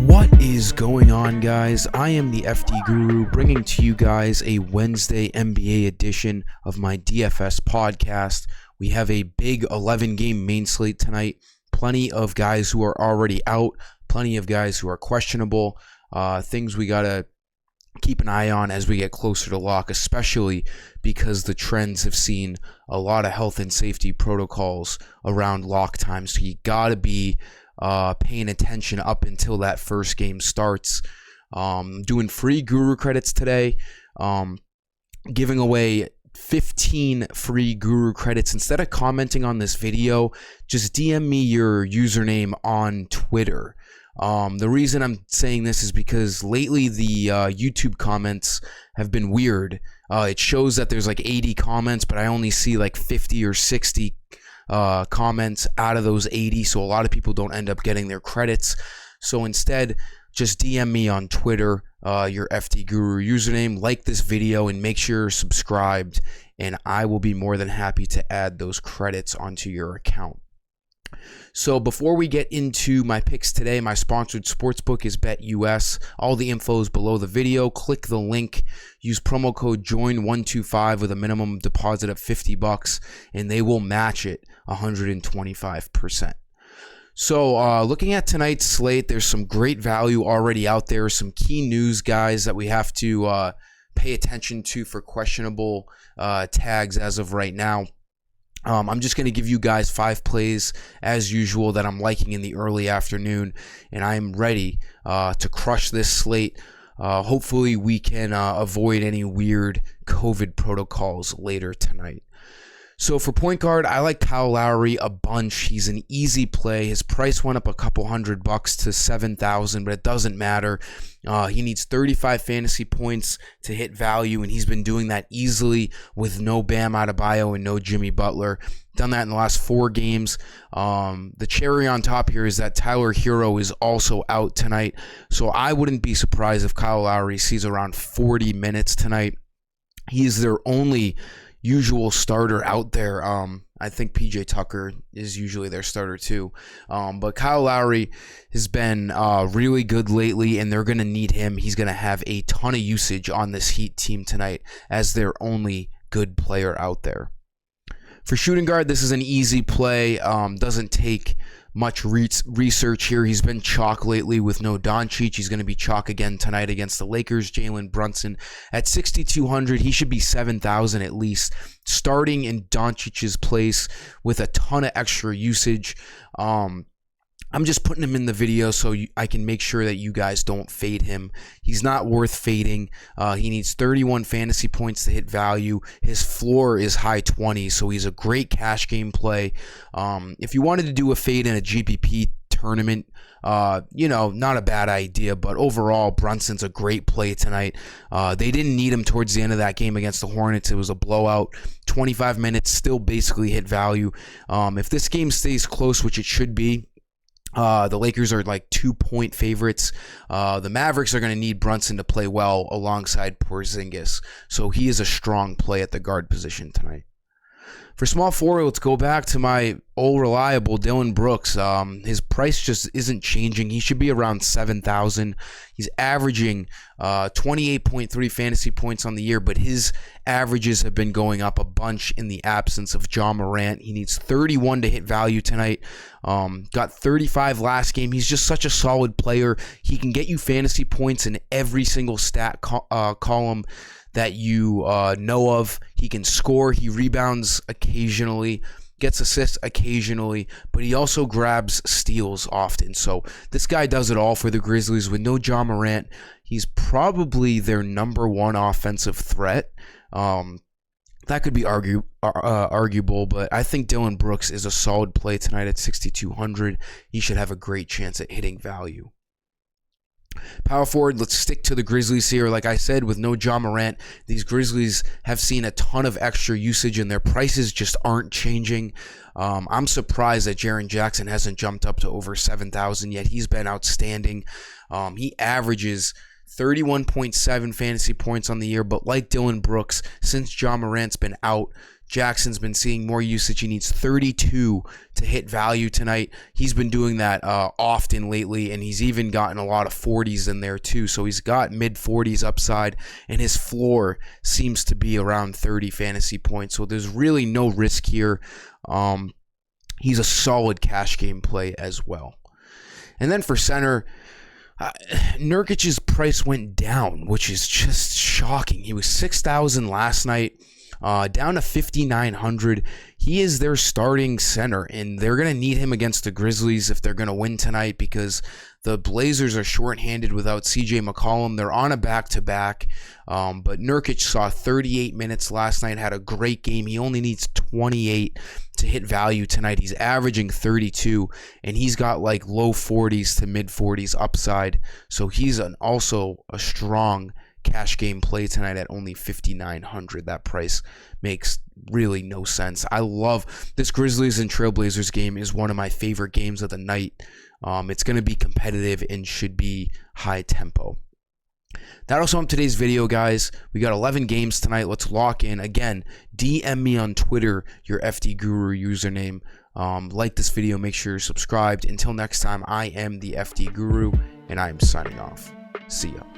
What is going on, guys? I am the FD Guru, bringing to you guys a Wednesday NBA edition of my DFS podcast. We have a big 11-game main slate tonight. Plenty of guys who are already out, plenty of guys who are questionable, things we got to keep an eye on as we get closer to lock, especially because the trends have seen a lot of health and safety protocols around lock time. So you got to be paying attention up until that first game starts. Doing free Guru credits today, giving away 15 free Guru credits. Instead of commenting on this video, just DM me your username on Twitter. The reason I'm saying this is because lately the YouTube comments have been weird. It shows that there's like 80 comments, but I only see like 50 or 60 comments out of those 80, so a lot of people don't end up getting their credits. So instead, just DM me on Twitter, your FD Guru username, like this video, and make sure you're subscribed, and I will be more than happy to add those credits onto your account. So before we get into my picks today, my sponsored sportsbook is BetUS. All the info is below the video. Click the link. Use promo code JOIN125 with a minimum deposit of $50, and they will match it 125%. So looking at tonight's slate, there's some great value already out there. Some key news, guys, that we have to pay attention to for questionable tags as of right now. I'm just going to give you guys 5 plays, as usual, that I'm liking in the early afternoon, and I'm ready to crush this slate. Hopefully, we can avoid any weird COVID protocols later tonight. So for point guard, I like Kyle Lowry a bunch. He's an easy play. His price went up a couple $100 to $7,000, but it doesn't matter. He needs 35 fantasy points to hit value, and he's been doing that easily with no Bam Adebayo and no Jimmy Butler. Done that in the last 4 games. The cherry on top here is that Tyler Hero is also out tonight, so I wouldn't be surprised if Kyle Lowry sees around 40 minutes tonight. He is their only usual starter out there. I think PJ Tucker is usually their starter too. But Kyle Lowry has been really good lately, and they're going to need him. He's going to have a ton of usage on this Heat team tonight as their only good player out there. For shooting guard, this is an easy play. Doesn't take much research here. He's been chalk lately with no Doncic. He's going to be chalk again tonight against the Lakers. Jalen Brunson at 6,200. He should be 7,000 at least. Starting in Doncic's place with a ton of extra usage. I'm just putting him in the video so I can make sure that you guys don't fade him. He's not worth fading. He needs 31 fantasy points to hit value. His floor is high 20s, so he's a great cash game play. If you wanted to do a fade in a GPP tournament, not a bad idea, but overall, Brunson's a great play tonight. They didn't need him towards the end of that game against the Hornets. It was a blowout. 25 minutes, still basically hit value. If this game stays close, which it should be, the Lakers are like 2-point favorites. The Mavericks are going to need Brunson to play well alongside Porzingis. So he is a strong play at the guard position tonight. For small forward, let's go back to my old reliable Dillon Brooks. His price just isn't changing. He should be around 7,000. He's averaging 28.3 fantasy points on the year, but his averages have been going up a bunch in the absence of Ja Morant. He needs 31 to hit value tonight. Got 35 last game. He's just such a solid player. He can get you fantasy points in every single stat column that you know of. He can score. He rebounds occasionally, gets assists occasionally, but he also grabs steals often. So this guy does it all for the Grizzlies. With no Ja Morant, he's probably their number 1 offensive threat. That could be arguable, but I think Dillon Brooks is a solid play tonight at 6,200. He should have a great chance at hitting value. Power forward, let's stick to the Grizzlies here. Like I said, with no Ja Morant, these Grizzlies have seen a ton of extra usage and their prices just aren't changing. I'm surprised that Jaren Jackson hasn't jumped up to over 7,000 yet. He's been outstanding. He averages 31.7 fantasy points on the year, but like Dillon Brooks, since Ja Morant's been out, Jackson's been seeing more usage. He needs 32 to hit value tonight. He's been doing that often lately, and he's even gotten a lot of 40s in there too. So he's got mid-40s upside, and his floor seems to be around 30 fantasy points. So there's really no risk here. He's a solid cash game play as well. And then for center, Nurkic's price went down, which is just shocking. He was $6,000 last night, down to $5,900. He is their starting center, and they're going to need him against the Grizzlies if they're going to win tonight, because the Blazers are shorthanded without CJ McCollum. They're on a back-to-back, but Nurkic saw 38 minutes last night, had a great game. He only needs 28 to hit value tonight. He's averaging 32, and he's got like low 40s to mid 40s upside. So he's also a strong cash game play tonight at only $5,900. That price makes really no sense. I love this Grizzlies and Trailblazers game. Is one of my favorite games of the night. It's going to be competitive and should be high tempo. That'll sum up today's video, guys. We got 11 games tonight. Let's lock in. Again, DM me on Twitter your FD Guru username. Like this video. Make sure you're subscribed. Until next time, I am the FD Guru, and I am signing off. See ya.